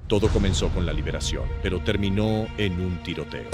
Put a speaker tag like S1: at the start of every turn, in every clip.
S1: Todo comenzó con la liberación, pero terminó en un tiroteo.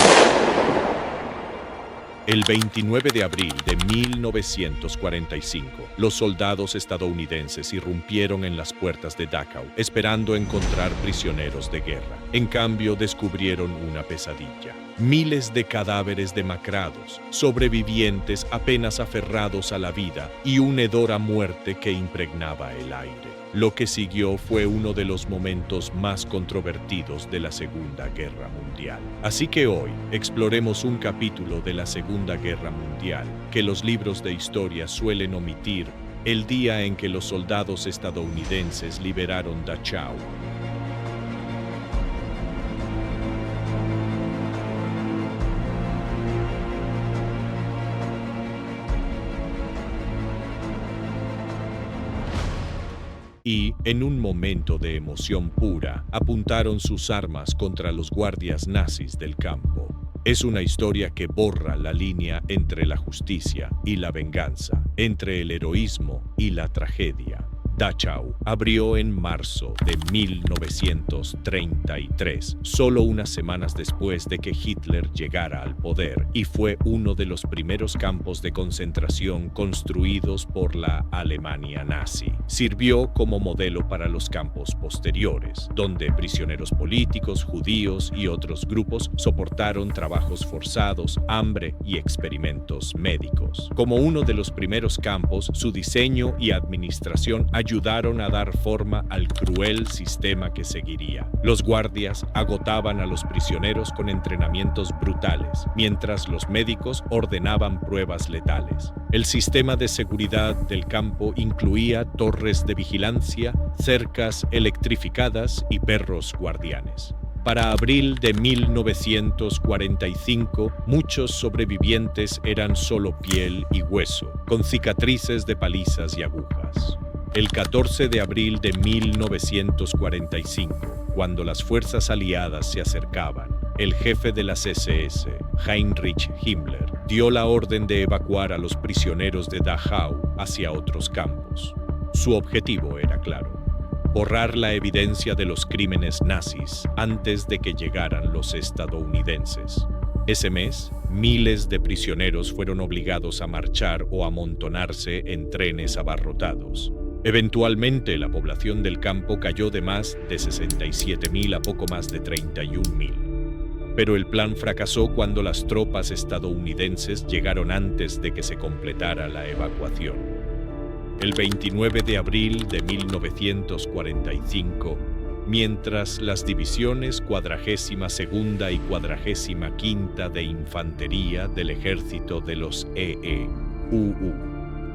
S1: El 29 de abril de 1945, los soldados estadounidenses irrumpieron en las puertas de Dachau, esperando encontrar prisioneros de guerra. En cambio, descubrieron una pesadilla. Miles de cadáveres demacrados, sobrevivientes apenas aferrados a la vida y una hedora muerte que impregnaba el aire. Lo que siguió fue uno de los momentos más controvertidos de la Segunda Guerra Mundial. Así que hoy exploremos un capítulo de la Segunda Guerra Mundial que los libros de historia suelen omitir: el día en que los soldados estadounidenses liberaron Dachau. Y, en un momento de emoción pura, apuntaron sus armas contra los guardias nazis del campo. Es una historia que borra la línea entre la justicia y la venganza, entre el heroísmo y la tragedia. Dachau abrió en marzo de 1933, solo unas semanas después de que Hitler llegara al poder, y fue uno de los primeros campos de concentración construidos por la Alemania nazi. Sirvió como modelo para los campos posteriores, donde prisioneros políticos, judíos y otros grupos soportaron trabajos forzados, hambre y experimentos médicos. Como uno de los primeros campos, su diseño y administración ayudaron a dar forma al cruel sistema que seguiría. Los guardias agotaban a los prisioneros con entrenamientos brutales, mientras los médicos ordenaban pruebas letales. El sistema de seguridad del campo incluía torres de vigilancia, cercas electrificadas y perros guardianes. Para abril de 1945, muchos sobrevivientes eran solo piel y hueso, con cicatrices de palizas y agujas. El 14 de abril de 1945, cuando las fuerzas aliadas se acercaban, el jefe de las SS, Heinrich Himmler, dio la orden de evacuar a los prisioneros de Dachau hacia otros campos. Su objetivo era claro: borrar la evidencia de los crímenes nazis antes de que llegaran los estadounidenses. Ese mes, miles de prisioneros fueron obligados a marchar o amontonarse en trenes abarrotados. Eventualmente, la población del campo cayó de más de 67.000 a poco más de 31.000. Pero el plan fracasó cuando las tropas estadounidenses llegaron antes de que se completara la evacuación. El 29 de abril de 1945, mientras las divisiones 42ª y 45ª de Infantería del Ejército de los EEUU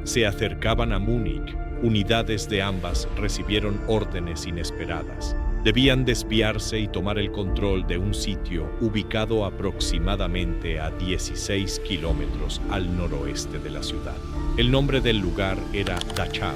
S1: se acercaban a Múnich, unidades de ambas recibieron órdenes inesperadas. Debían desviarse y tomar el control de un sitio ubicado aproximadamente a 16 kilómetros al noroeste de la ciudad. El nombre del lugar era Dachau.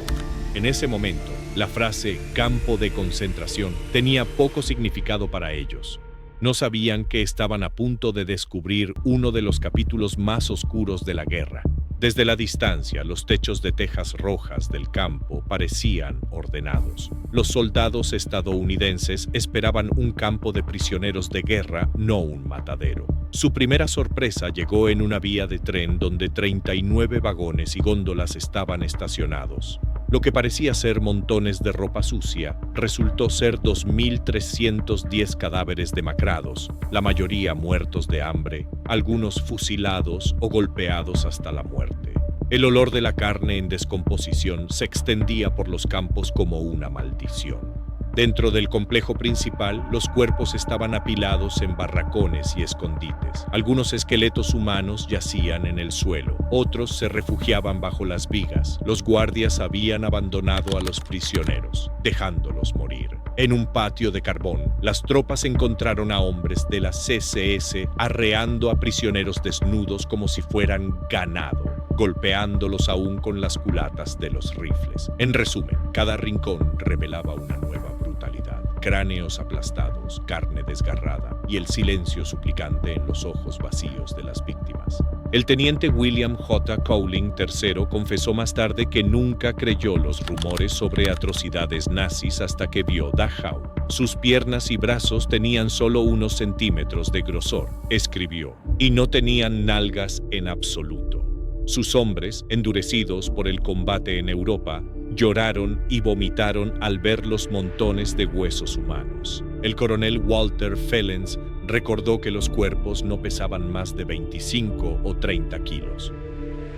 S1: En ese momento, la frase campo de concentración tenía poco significado para ellos. No sabían que estaban a punto de descubrir uno de los capítulos más oscuros de la guerra. Desde la distancia, los techos de tejas rojas del campo parecían ordenados. Los soldados estadounidenses esperaban un campo de prisioneros de guerra, no un matadero. Su primera sorpresa llegó en una vía de tren donde 39 vagones y góndolas estaban estacionados. Lo que parecía ser montones de ropa sucia resultó ser 2.310 cadáveres demacrados, la mayoría muertos de hambre, algunos fusilados o golpeados hasta la muerte. El olor de la carne en descomposición se extendía por los campos como una maldición. Dentro del complejo principal, los cuerpos estaban apilados en barracones y escondites. Algunos esqueletos humanos yacían en el suelo, otros se refugiaban bajo las vigas. Los guardias habían abandonado a los prisioneros, dejándolos morir. En un patio de carbón, las tropas encontraron a hombres de la CSS arreando a prisioneros desnudos como si fueran ganado, golpeándolos aún con las culatas de los rifles. En resumen, cada rincón revelaba una nueva brutalidad. Cráneos aplastados, carne desgarrada y el silencio suplicante en los ojos vacíos de las víctimas. El teniente William J. Cowling III confesó más tarde que nunca creyó los rumores sobre atrocidades nazis hasta que vio Dachau. Sus piernas y brazos tenían solo unos centímetros de grosor, escribió, y no tenían nalgas en absoluto. Sus hombres, endurecidos por el combate en Europa, lloraron y vomitaron al ver los montones de huesos humanos. El coronel Walter Fellens recordó que los cuerpos no pesaban más de 25 o 30 kilos.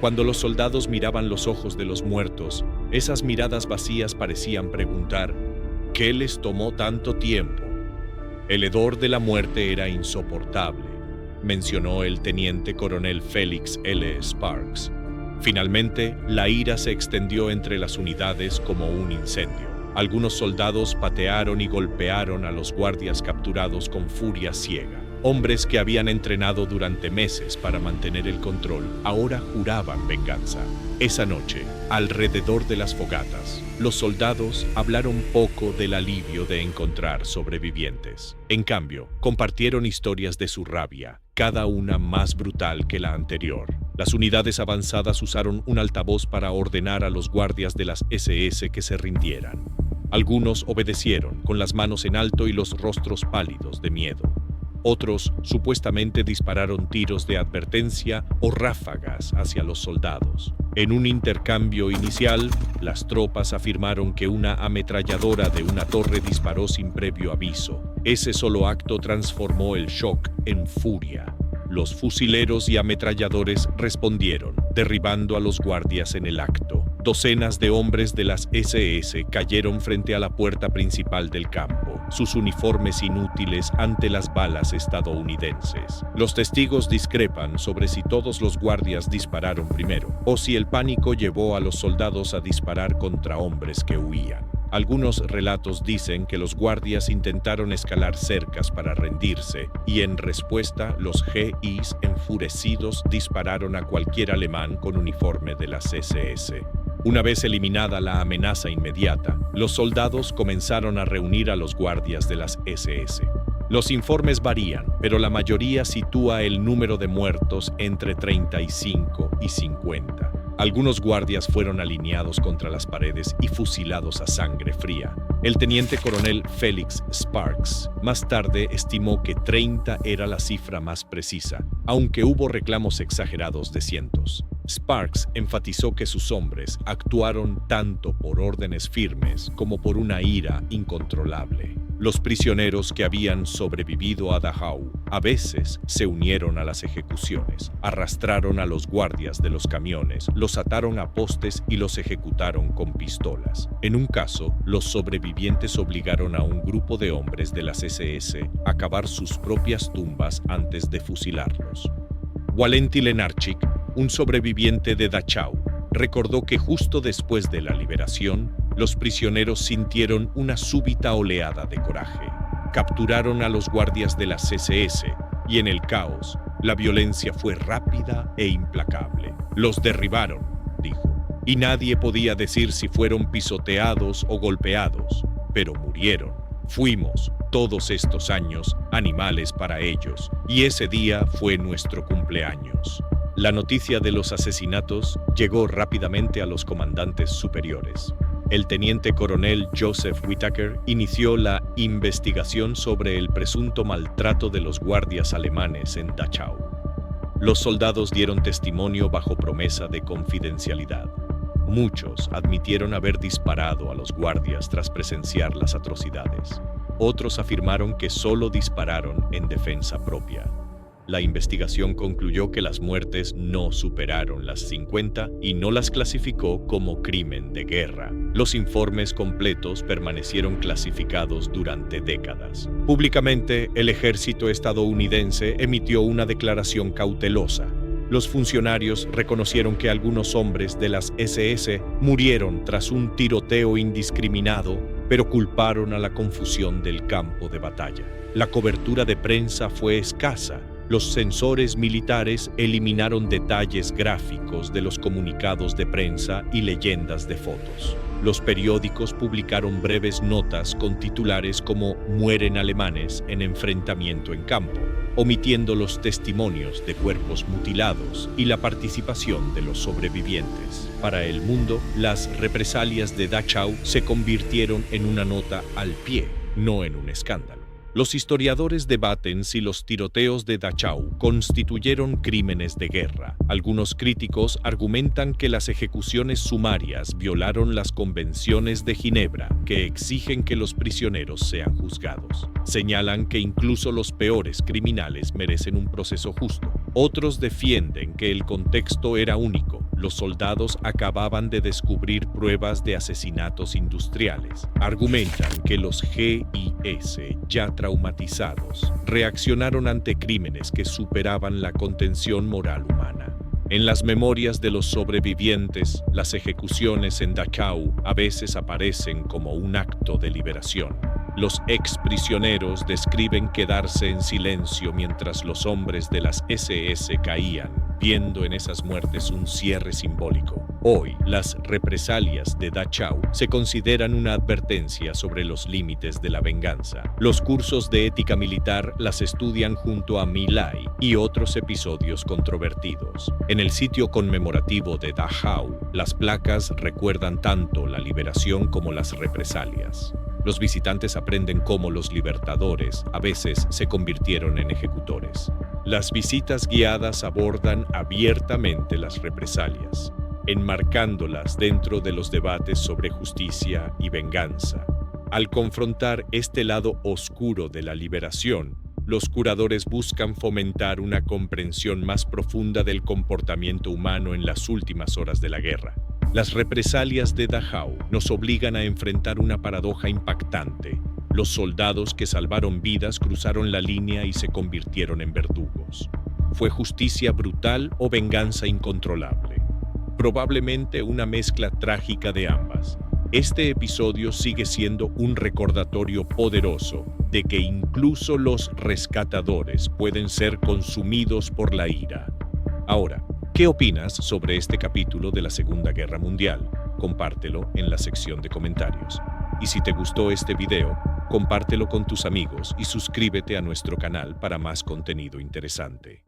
S1: Cuando los soldados miraban los ojos de los muertos, esas miradas vacías parecían preguntar, ¿qué les tomó tanto tiempo? El hedor de la muerte era insoportable, mencionó el teniente coronel Felix L. Sparks. Finalmente, la ira se extendió entre las unidades como un incendio. Algunos soldados patearon y golpearon a los guardias capturados con furia ciega. Hombres que habían entrenado durante meses para mantener el control, ahora juraban venganza. Esa noche, alrededor de las fogatas, los soldados hablaron poco del alivio de encontrar sobrevivientes. En cambio, compartieron historias de su rabia, cada una más brutal que la anterior. Las unidades avanzadas usaron un altavoz para ordenar a los guardias de las SS que se rindieran. Algunos obedecieron, con las manos en alto y los rostros pálidos de miedo. Otros supuestamente dispararon tiros de advertencia o ráfagas hacia los soldados. En un intercambio inicial, las tropas afirmaron que una ametralladora de una torre disparó sin previo aviso. Ese solo acto transformó el shock en furia. Los fusileros y ametralladores respondieron, derribando a los guardias en el acto. Docenas de hombres de las SS cayeron frente a la puerta principal del campo, sus uniformes inútiles ante las balas estadounidenses. Los testigos discrepan sobre si todos los guardias dispararon primero, o si el pánico llevó a los soldados a disparar contra hombres que huían. Algunos relatos dicen que los guardias intentaron escalar cercas para rendirse y en respuesta los GIs enfurecidos dispararon a cualquier alemán con uniforme de las SS. Una vez eliminada la amenaza inmediata, los soldados comenzaron a reunir a los guardias de las SS. Los informes varían, pero la mayoría sitúa el número de muertos entre 35 y 50. Algunos guardias fueron alineados contra las paredes y fusilados a sangre fría. El teniente coronel Felix Sparks más tarde estimó que 30 era la cifra más precisa, aunque hubo reclamos exagerados de cientos. Sparks enfatizó que sus hombres actuaron tanto por órdenes firmes como por una ira incontrolable. Los prisioneros que habían sobrevivido a Dachau a veces se unieron a las ejecuciones, arrastraron a los guardias de los camiones, los ataron a postes y los ejecutaron con pistolas. En un caso, los sobrevivientes obligaron a un grupo de hombres de las SS a cavar sus propias tumbas antes de fusilarlos. Walenty Lenarchik, un sobreviviente de Dachau, recordó que justo después de la liberación, los prisioneros sintieron una súbita oleada de coraje. Capturaron a los guardias de las SS y en el caos, la violencia fue rápida e implacable. Los derribaron, dijo, y nadie podía decir si fueron pisoteados o golpeados, pero murieron. Fuimos, todos estos años, animales para ellos, y ese día fue nuestro cumpleaños. La noticia de los asesinatos llegó rápidamente a los comandantes superiores. El teniente coronel Joseph Whittaker inició la investigación sobre el presunto maltrato de los guardias alemanes en Dachau. Los soldados dieron testimonio bajo promesa de confidencialidad. Muchos admitieron haber disparado a los guardias tras presenciar las atrocidades. Otros afirmaron que solo dispararon en defensa propia. La investigación concluyó que las muertes no superaron las 50 y no las clasificó como crimen de guerra. Los informes completos permanecieron clasificados durante décadas. Públicamente, el ejército estadounidense emitió una declaración cautelosa. Los funcionarios reconocieron que algunos hombres de las SS murieron tras un tiroteo indiscriminado, pero culparon a la confusión del campo de batalla. La cobertura de prensa fue escasa Los sensores militares eliminaron detalles gráficos de los comunicados de prensa y leyendas de fotos. Los periódicos publicaron breves notas con titulares como "Mueren alemanes en enfrentamiento en campo", omitiendo los testimonios de cuerpos mutilados y la participación de los sobrevivientes. Para el mundo, las represalias de Dachau se convirtieron en una nota al pie, no en un escándalo. Los historiadores debaten si los tiroteos de Dachau constituyeron crímenes de guerra. Algunos críticos argumentan que las ejecuciones sumarias violaron las convenciones de Ginebra, que exigen que los prisioneros sean juzgados. Señalan que incluso los peores criminales merecen un proceso justo. Otros defienden que el contexto era único. Los soldados acababan de descubrir pruebas de asesinatos industriales. Argumentan que los GIS, ya traumatizados, reaccionaron ante crímenes que superaban la contención moral humana. En las memorias de los sobrevivientes, las ejecuciones en Dachau a veces aparecen como un acto de liberación. Los exprisioneros describen quedarse en silencio mientras los hombres de las SS caían, viendo en esas muertes un cierre simbólico. Hoy, las represalias de Dachau se consideran una advertencia sobre los límites de la venganza. Los cursos de ética militar las estudian junto a My Lai y otros episodios controvertidos. En el sitio conmemorativo de Dachau, las placas recuerdan tanto la liberación como las represalias. Los visitantes aprenden cómo los libertadores a veces se convirtieron en ejecutores. Las visitas guiadas abordan abiertamente las represalias, enmarcándolas dentro de los debates sobre justicia y venganza. Al confrontar este lado oscuro de la liberación, los curadores buscan fomentar una comprensión más profunda del comportamiento humano en las últimas horas de la guerra. Las represalias de Dachau nos obligan a enfrentar una paradoja impactante. Los soldados que salvaron vidas cruzaron la línea y se convirtieron en verdugos. ¿Fue justicia brutal o venganza incontrolable? Probablemente una mezcla trágica de ambas. Este episodio sigue siendo un recordatorio poderoso de que incluso los rescatadores pueden ser consumidos por la ira. Ahora, ¿qué opinas sobre este capítulo de la Segunda Guerra Mundial? Compártelo en la sección de comentarios. Y si te gustó este video, compártelo con tus amigos y suscríbete a nuestro canal para más contenido interesante.